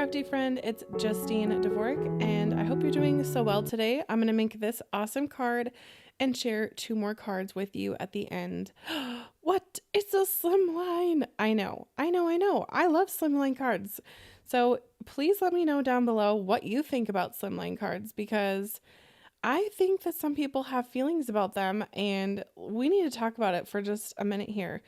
crafty friend, it's Justine Dvorak, and I hope you're doing so well today. I'm going to make this awesome card and share two more cards with you at the end. What? It's a Slimline! I know. I love Slimline cards. So please let me know down below what you think about Slimline cards, because I think that some people have feelings about them, and we need to talk about it for just a minute here.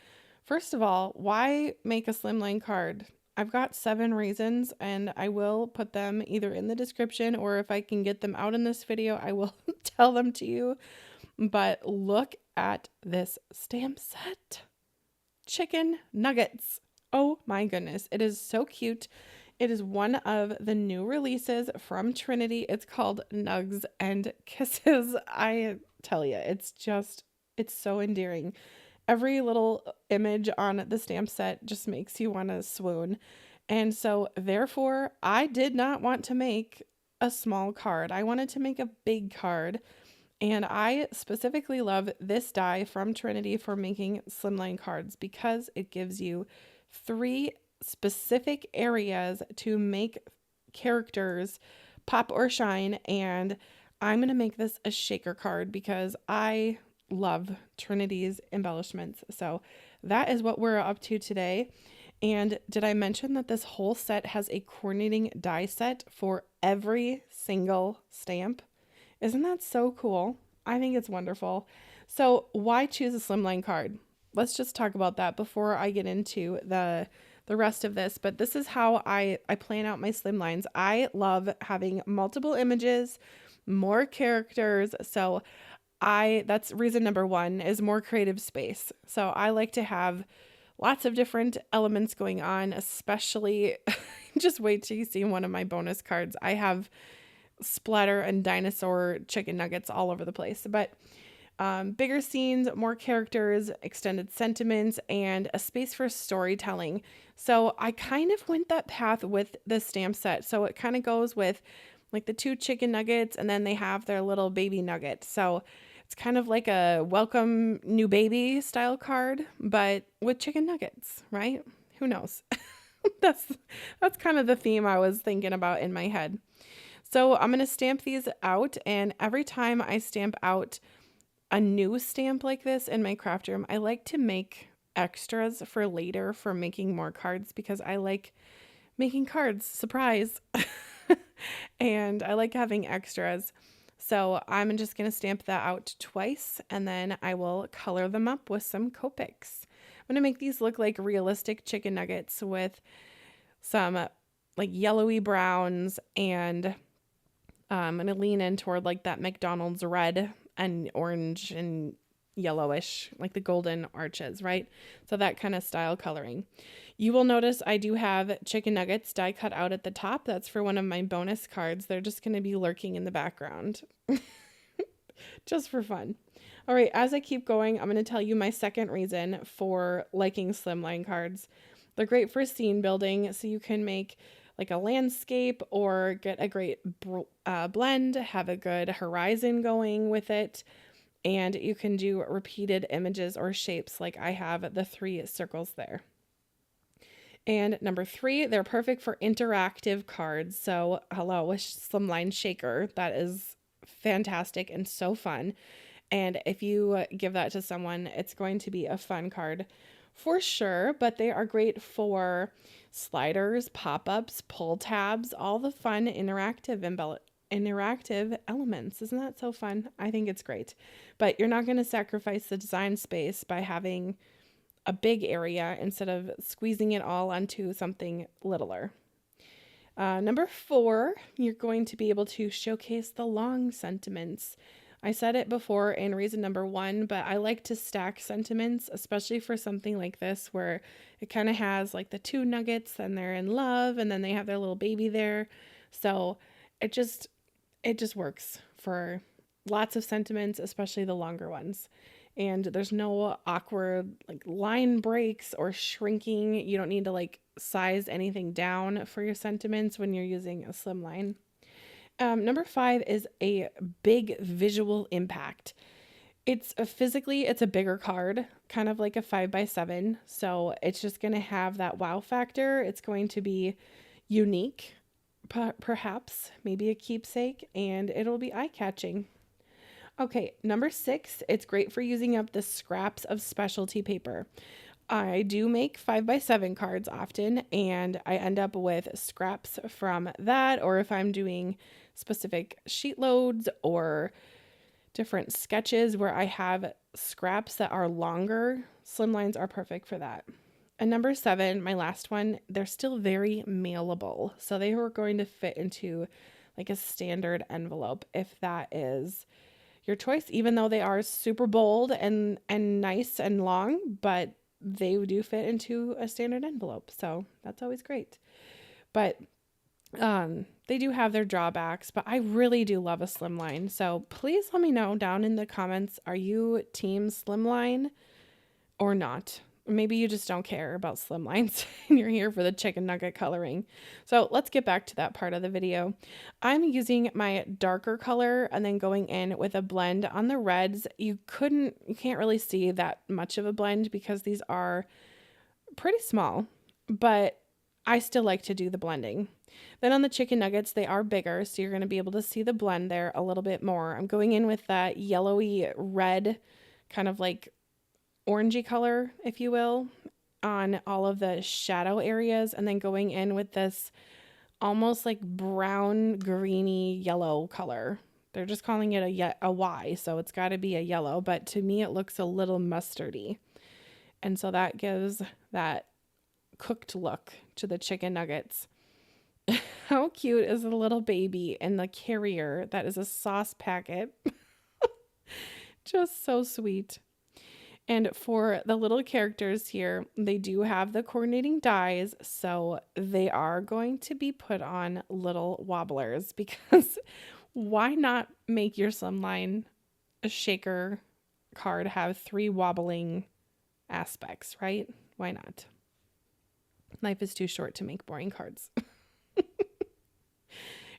First of all, why make a Slimline card? I've got 7 reasons, and I will put them either in the description, or if I can get them out in this video, I will tell them to you. But look at this stamp set. Chicken nuggets. Oh my goodness. It is so cute. It is one of the new releases from Trinity. It's called Nugs and Kisses. I tell you, it's so endearing. Every little image on the stamp set just makes you want to swoon. And so therefore, I did not want to make a small card. I wanted to make a big card. And I specifically love this die from Trinity for making Slimline cards because it gives you 3 specific areas to make characters pop or shine. And I'm going to make this a shaker card because I love Trinity's embellishments. So that is what we're up to today. And did I mention that this whole set has a coordinating die set for every single stamp? Isn't that so cool? I think it's wonderful. So why choose a Slimline card? Let's just talk about that before I get into the rest of this. But this is how I plan out my Slimlines. I love having multiple images, more characters. So that's reason number 1 is more creative space. So I like to have lots of different elements going on, especially just wait till you see one of my bonus cards. I have splatter and dinosaur chicken nuggets all over the place, but bigger scenes, more characters, extended sentiments, and a space for storytelling. So I kind of went that path with the stamp set. So it kind of goes with like the 2 chicken nuggets, and then they have their little baby nugget. So it's kind of like a welcome new baby style card, but with chicken nuggets, right? Who knows? That's kind of the theme I was thinking about in my head. So I'm going to stamp these out, and every time I stamp out a new stamp like this in my craft room, I like to make extras for later for making more cards because I like making cards, surprise. And I like having extras. So I'm just going to stamp that out twice, and then I will color them up with some Copics. I'm going to make these look like realistic chicken nuggets with some like yellowy browns, and I'm going to lean in toward like that McDonald's red and orange and yellowish, like the golden arches, right? So that kind of style coloring. You will notice I do have chicken nuggets die cut out at the top. That's for one of my bonus cards. They're just going to be lurking in the background just for fun. All right, as I keep going, I'm going to tell you my second reason for liking Slimline cards. They're great for scene building, so you can make like a landscape or get a great blend, have a good horizon going with it. And you can do repeated images or shapes like I have the 3 circles there. And number 3, they're perfect for interactive cards. So hello, with Slimline Shaker. That is fantastic and so fun. And if you give that to someone, it's going to be a fun card for sure. But they are great for sliders, pop-ups, pull tabs, all the fun interactive elements. Isn't that so fun? I think it's great. But you're not going to sacrifice the design space by having a big area instead of squeezing it all onto something littler. Number 4, you're going to be able to showcase the long sentiments. I said it before in reason number 1, but I like to stack sentiments, especially for something like this where it kind of has like the 2 nuggets and they're in love and then they have their little baby there. So it just works for lots of sentiments, especially the longer ones. And there's no awkward like line breaks or shrinking. You don't need to like size anything down for your sentiments when you're using a Slimline. Number 5 is a big visual impact. It's a bigger card, kind of like a 5x7. So it's just going to have that wow factor. It's going to be unique. perhaps, maybe a keepsake, and it'll be eye-catching. Okay, number 6, it's great for using up the scraps of specialty paper. I do make 5x7 cards often, and I end up with scraps from that, or if I'm doing specific sheet loads or different sketches where I have scraps that are longer, Slimlines are perfect for that. And number 7, my last one, they're still very mailable. So they are going to fit into like a standard envelope if that is your choice, even though they are super bold and nice and long, but they do fit into a standard envelope. So that's always great. But they do have their drawbacks, but I really do love a Slimline. So please let me know down in the comments, are you team Slimline or not? Maybe you just don't care about Slimlines and you're here for the chicken nugget coloring. So let's get back to that part of the video. I'm using my darker color and then going in with a blend on the reds. You can't really see that much of a blend because these are pretty small, but I still like to do the blending. Then on the chicken nuggets, they are bigger, so you're going to be able to see the blend there a little bit more. I'm going in with that yellowy red, kind of like orangey color, if you will, on all of the shadow areas, and then going in with this almost like brown, greeny yellow color. They're just calling it a Y, so it's got to be a yellow, but to me it looks a little mustardy. And so that gives that cooked look to the chicken nuggets. How cute is the little baby in the carrier that is a sauce packet? Just so sweet. And for the little characters here, they do have the coordinating dies, so they are going to be put on little wobblers because why not make your Slimline a shaker card have 3 wobbling aspects, right? Why not? Life is too short to make boring cards.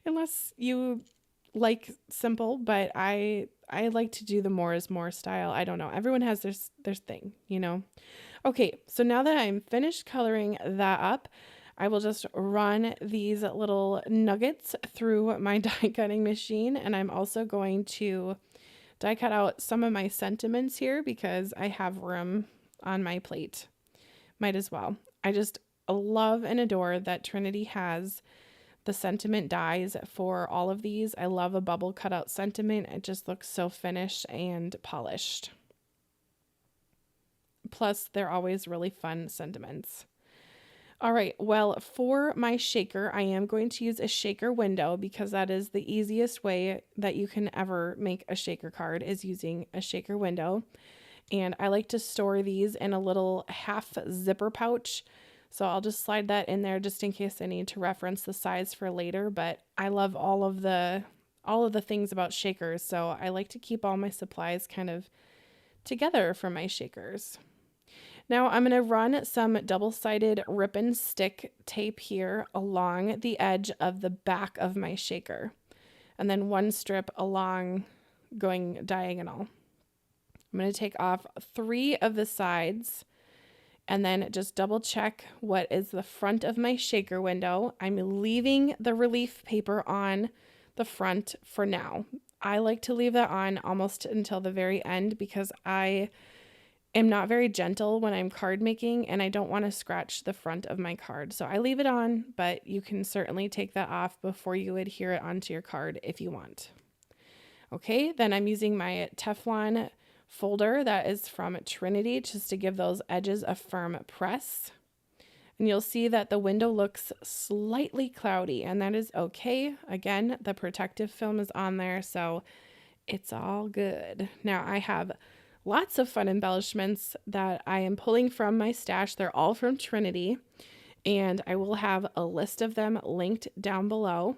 Unless you like simple, but I like to do the more is more style. I don't know. Everyone has their thing, you know. Okay, so now that I'm finished coloring that up, I will just run these little nuggets through my die cutting machine, and I'm also going to die cut out some of my sentiments here because I have room on my plate. Might as well. I just love and adore that Trinity has the sentiment dies for all of these. I love a bubble cutout sentiment. It just looks so finished and polished. Plus, they're always really fun sentiments. All right, well, for my shaker, I am going to use a shaker window because that is the easiest way that you can ever make a shaker card is using a shaker window. And I like to store these in a little half zipper pouch. So I'll just slide that in there just in case I need to reference the size for later, but I love all of the things about shakers, so I like to keep all my supplies kind of together for my shakers. Now I'm going to run some double-sided rip and stick tape here along the edge of the back of my shaker, and then one strip along going diagonal. I'm going to take off 3 of the sides and then just double check what is the front of my shaker window. I'm leaving the relief paper on the front for now. I like to leave that on almost until the very end because I am not very gentle when I'm card making and I don't want to scratch the front of my card. So I leave it on, but you can certainly take that off before you adhere it onto your card if you want. Okay, then I'm using my Teflon folder that is from Trinity just to give those edges a firm press. And you'll see that the window looks slightly cloudy, and that is okay. Again, the protective film is on there, so it's all good. Now I have lots of fun embellishments that I am pulling from my stash. They're all from Trinity, and I will have a list of them linked down below.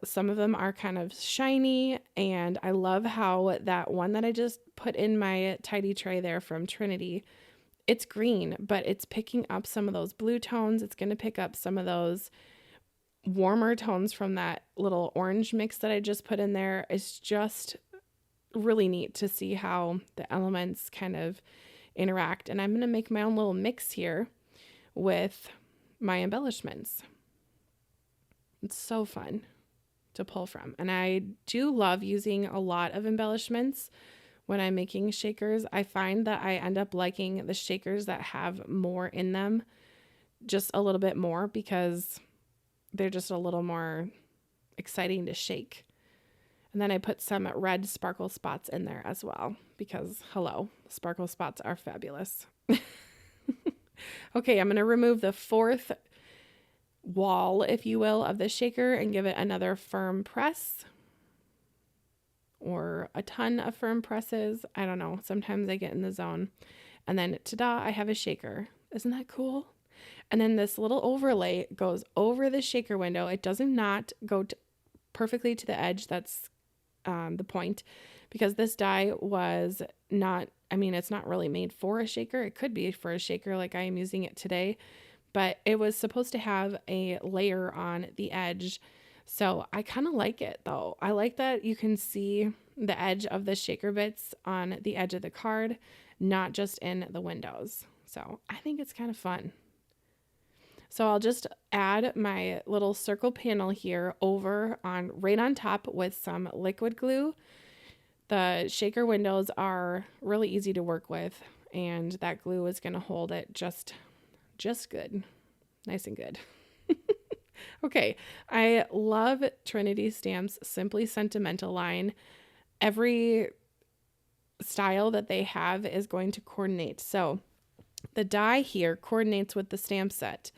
Some of them are kind of shiny, and I love how that one that I just put in my tidy tray there from Trinity, it's green, but it's picking up some of those blue tones. It's going to pick up some of those warmer tones from that little orange mix that I just put in there. It's just really neat to see how the elements kind of interact, and I'm going to make my own little mix here with my embellishments. It's so fun to pull from. And I do love using a lot of embellishments when I'm making shakers. I find that I end up liking the shakers that have more in them just a little bit more because they're just a little more exciting to shake. And then I put some red sparkle spots in there as well because, hello, sparkle spots are fabulous. Okay, I'm going to remove the fourth wall, if you will, of the shaker and give it another firm press or a ton of firm presses. I don't know. Sometimes I get in the zone. And then, ta-da, I have a shaker. Isn't that cool? And then this little overlay goes over the shaker window. It does not go perfectly to the edge. That's the point, because this die was not, it's not really made for a shaker. It could be for a shaker like I am using it today, but it was supposed to have a layer on the edge. So I kind of like it though. I like that you can see the edge of the shaker bits on the edge of the card, not just in the windows. So I think it's kind of fun. So I'll just add my little circle panel here right on top with some liquid glue. The shaker windows are really easy to work with, and that glue is going to hold it just good. Nice and good. Okay, I love Trinity Stamps' Simply Sentimental line. Every style that they have is going to coordinate. So the die here coordinates with the stamp set.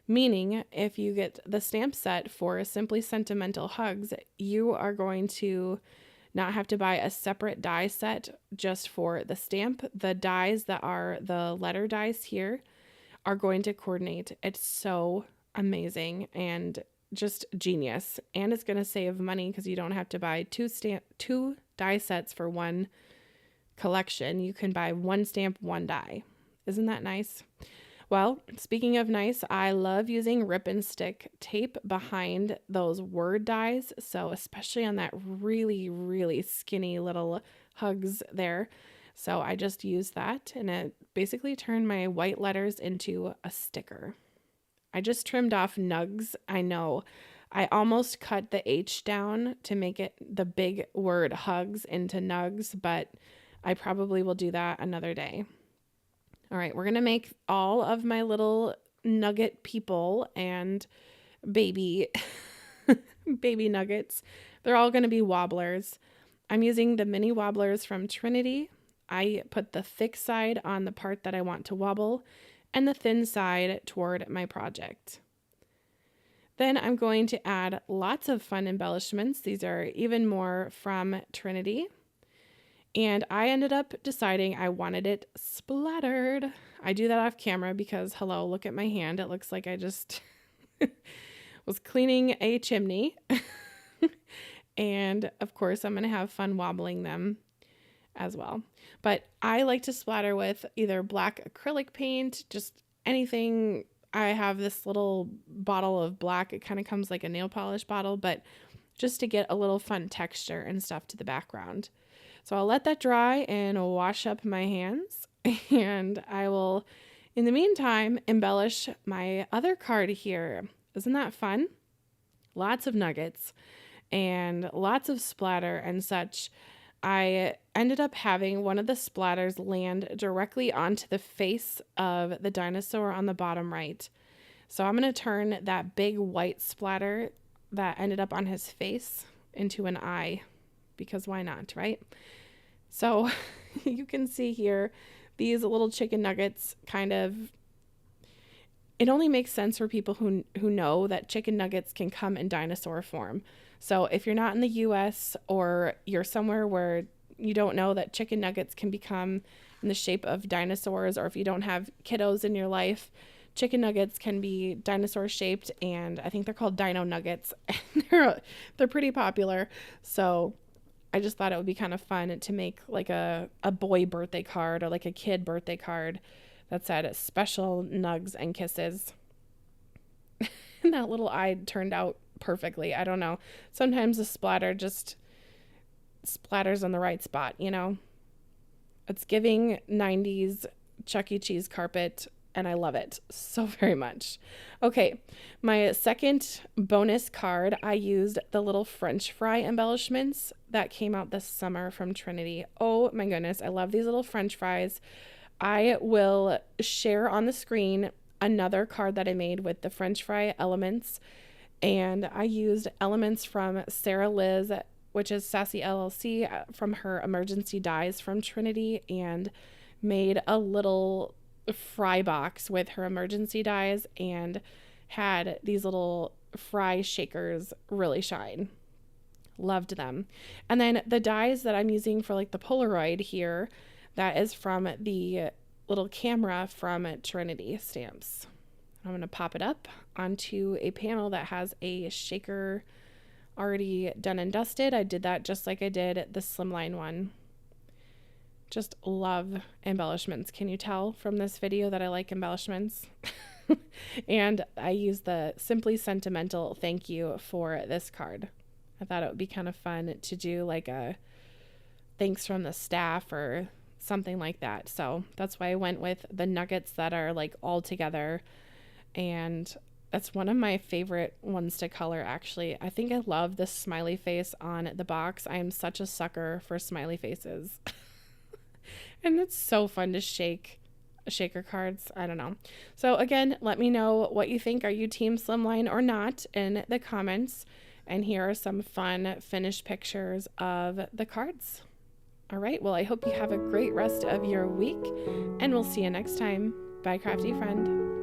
Meaning, if you get the stamp set for Simply Sentimental Hugs, you are going to not have to buy a separate die set just for the stamp. The dies that are the letter dies here are going to coordinate. It's so amazing and just genius. And it's going to save money because you don't have to buy two die sets for one collection. You can buy one stamp, one die. Isn't that nice? Well, speaking of nice, I love using rip and stick tape behind those word dies. So especially on that really, really skinny little hugs there. So I just use that and it basically turned my white letters into a sticker. I just trimmed off nugs. I know I almost cut the H down to make it the big word hugs into nugs, but I probably will do that another day. All right, we're going to make all of my little nugget people and baby nuggets. They're all going to be wobblers. I'm using the mini wobblers from Trinity. I put the thick side on the part that I want to wobble and the thin side toward my project. Then I'm going to add lots of fun embellishments. These are even more from Trinity. And I ended up deciding I wanted it splattered. I do that off camera because, hello, look at my hand. It looks like I just was cleaning a chimney. And of course, I'm going to have fun wobbling them as well. But I like to splatter with either black acrylic paint, just anything. I have this little bottle of black. It kind of comes like a nail polish bottle, but just to get a little fun texture and stuff to the background. So I'll let that dry and wash up my hands, and I will, in the meantime, embellish my other card here. Isn't that fun? Lots of nuggets and lots of splatter and such. I ended up having one of the splatters land directly onto the face of the dinosaur on the bottom right. So I'm going to turn that big white splatter that ended up on his face into an eye, because why not, right? So you can see here, these little chicken nuggets it only makes sense for people who know that chicken nuggets can come in dinosaur form. So if you're not in the US or you're somewhere where you don't know that chicken nuggets can become in the shape of dinosaurs, or if you don't have kiddos in your life, chicken nuggets can be dinosaur shaped, and I think they're called Dino nuggets. They're pretty popular. So I just thought it would be kind of fun to make like a boy birthday card or like a kid birthday card that said special nugs and kisses. And that little eye turned out perfectly. I don't know. Sometimes the splatter just splatters on the right spot, you know? It's giving 90s Chuck E. Cheese carpet and I love it so very much. Okay, my second bonus card, I used the little French fry embellishments that came out this summer from Trinity. Oh my goodness, I love these little French fries. I will share on the screen another card that I made with the French fry elements, and I used elements from Sarah Liz, which is Sassy LLC, from her emergency dies from Trinity, and made a little fry box with her emergency dies and had these little fry shakers really shine. Loved them. And then the dies that I'm using for like the Polaroid here, that is from the little camera from Trinity Stamps. I'm going to pop it up onto a panel that has a shaker already done and dusted. I did that just like I did the Slimline one. Just love embellishments. Can you tell from this video that I like embellishments? And I use the Simply Sentimental thank you for this card. I thought it would be kind of fun to do like a thanks from the staff or something like that. So that's why I went with the nuggets that are like all together. And that's one of my favorite ones to color, actually. I think I love the smiley face on the box. I am such a sucker for smiley faces. And it's so fun to shake shaker cards. I don't know. So again, let me know what you think. Are you team Slimline or not in the comments? And here are some fun finished pictures of the cards. All right. Well, I hope you have a great rest of your week, and we'll see you next time. Bye, crafty friend.